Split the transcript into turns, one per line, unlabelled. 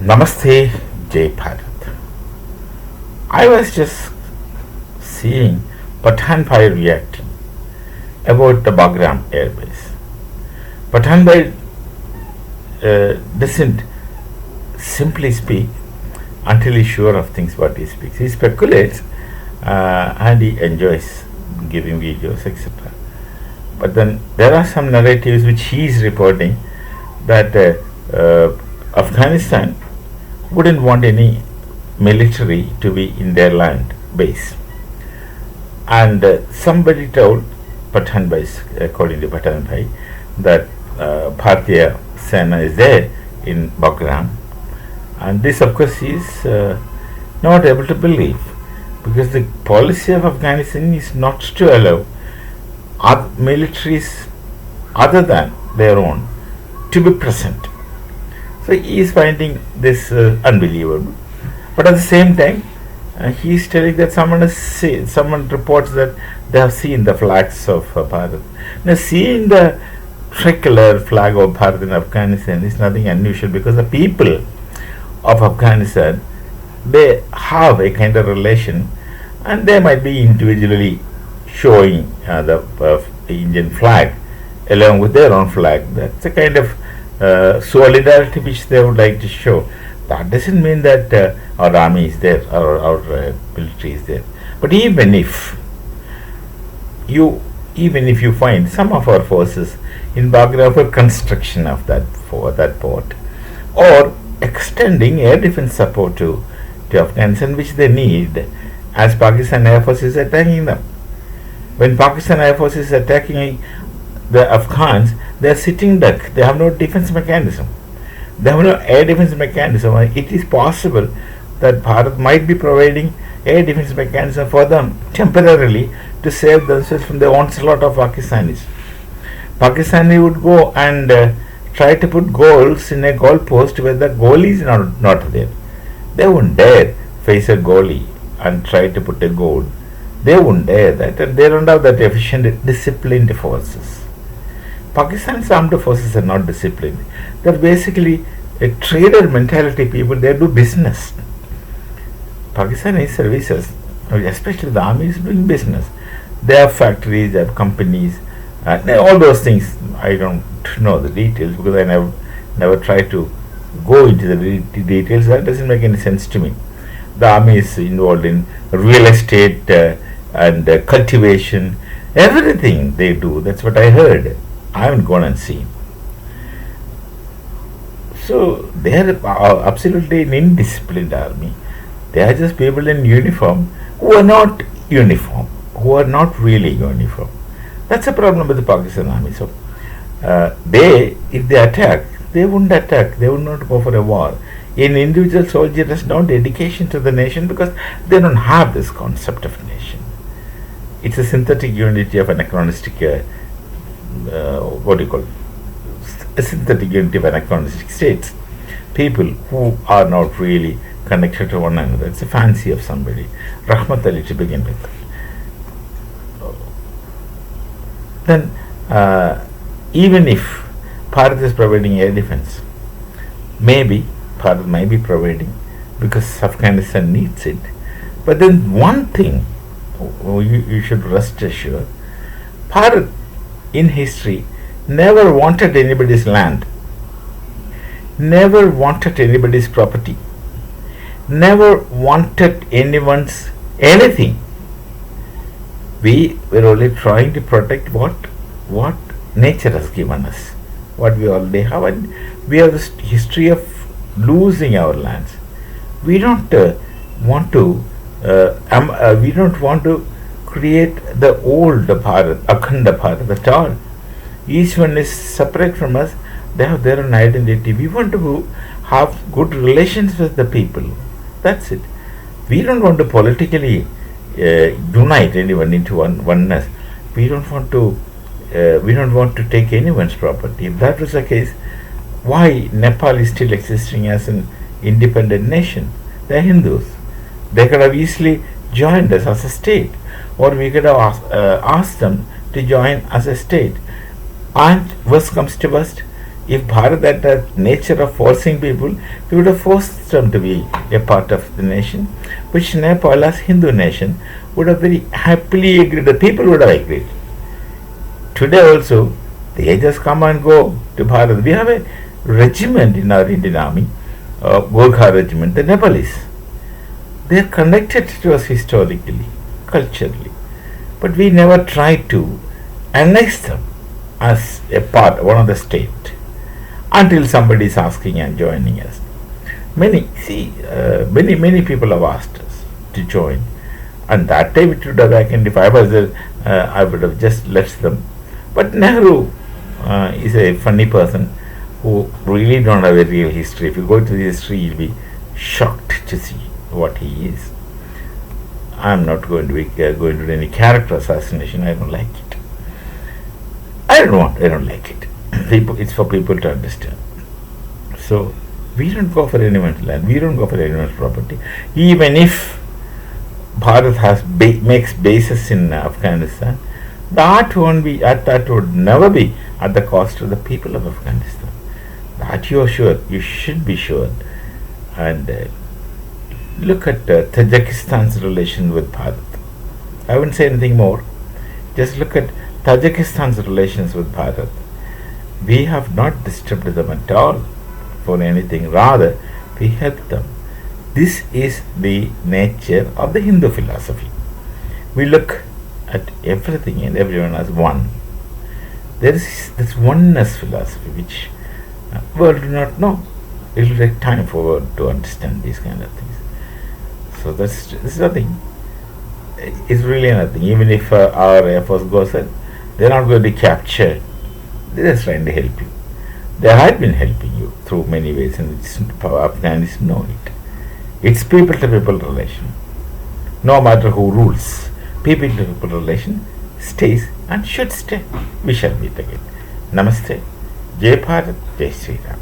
Namaste, Jai Bharat. I was just seeing Pathan Bhai reacting about the Bagram airbase. Pathan Bhai doesn't simply speak until he's sure of things what he speaks. He speculates and he enjoys giving videos, etc. But then there are some narratives which he is reporting that Afghanistan wouldn't want any military to be in their land base. And somebody told Pathan Bhai, according to Pathan Bhai, that Bharatiya Sena is there in Bagram. And this, of course, he is not able to believe, because the policy of Afghanistan is not to allow militaries other than their own to be present. So he is finding this unbelievable. But at the same time, he is telling that someone reports that they have seen the flags of Bharat. Now, seeing the tricolor flag of Bharat in Afghanistan is nothing unusual, because the people of Afghanistan, they have a kind of relation, and they might be individually showing the Indian flag along with their own flag. That's a kind of solidarity which they would like to show. That doesn't mean that our army is there, our military is there. But even if you find some of our forces in Bagram for construction of that port, or extending air defense support to Afghanistan, which they need, as Pakistan Air Force is attacking them. When Pakistan Air Force is attacking the Afghans, they are sitting duck. They have no defense mechanism. They have no air defense mechanism. It is possible that Bharat might be providing air defense mechanism for them temporarily to save themselves from the onslaught of Pakistanis. Pakistani would go and try to put goals in a goal post where the goalie is not there. They wouldn't dare face a goalie and try to put a goal. They wouldn't dare that, and they don't have that efficient, disciplined forces. Pakistan's armed forces are not disciplined. They're basically a trader mentality people. They do business. Pakistani services, especially the army, is doing business. They have factories, they have companies, all those things. I don't know the details, because I never try to go into the details. That doesn't make any sense to me. The army is involved in real estate and cultivation, everything they do. That's what I heard. I haven't gone and seen. So they are absolutely an indisciplined army. They are just people in uniform who are not uniform, who are not really uniform. That's a problem with the Pakistan army. So if they attack, they wouldn't attack. They would not go for a war. An individual soldier has no dedication to the nation, because they don't have this concept of nation. It's a synthetic unity of anachronistic, a synthetic unity of anachronistic states. People who are not really connected to one another. It's a fancy of somebody. Rahmat Ali to begin with. Then, even if Bharat is providing air defense, maybe Bharat might be providing because Afghanistan needs it. But then one thing you should rest assured, Bharat in history never wanted anybody's land, never wanted anybody's property, never wanted anyone's anything. We were only trying to protect what nature has given us, what we already have, and we have this history of losing our lands. We don't want to create the old Bharat, Akhanda Bharat at all. Each one is separate from us. They have their own identity. We want to have good relations with the people. That's it. We don't want to politically unite anyone into oneness. We don't want to take anyone's property. If that was the case, why Nepal is still existing as an independent nation? They are Hindus. They could have easily joined us as a state, or we could have asked them to join as a state. And worst comes to worst, If Bharat had the nature of forcing people, we would have forced them to be a part of the nation, which Nepal as Hindu nation would have very happily agreed. The people would have agreed. Today also, they just come and go to Bharat. We have a regiment in our Indian army, Gorkha regiment, the Nepalese. They are connected to us historically, culturally, but we never tried to annex them as a part, one of the state, until somebody is asking and joining us. Many people have asked us to join, and that time it would have happened. If I was there, I would have just left them. But Nehru is a funny person who really don't have a real history. If you go to the history, you'll be shocked to see what he is. I'm not going to be going to do any character assassination. I don't like it. I don't like it. It's for people to understand. So we don't go for anyone's land. We don't go for anyone's property. Even if Bharat makes bases in Afghanistan, that would never be at the cost of the people of Afghanistan. That you are sure. You should be sure. And look at Tajikistan's relation with Bharat. I won't say anything more. Just look at Tajikistan's relations with Bharat. We have not disturbed them at all for anything. Rather, we help them. This is the nature of the Hindu philosophy. We look at everything and everyone as one. There is this oneness philosophy which world do not know. It will take time for world to understand these kind of things. So this is nothing. It's really nothing. Even if our Air Force goes there, they're not going to capture. They're just trying to help you. They have been helping you through many ways, and Afghans know it. It's people to people relation. No matter who rules, people to people relation stays and should stay. We shall meet again. Namaste. Jai Bharat, Jai Sri Ram.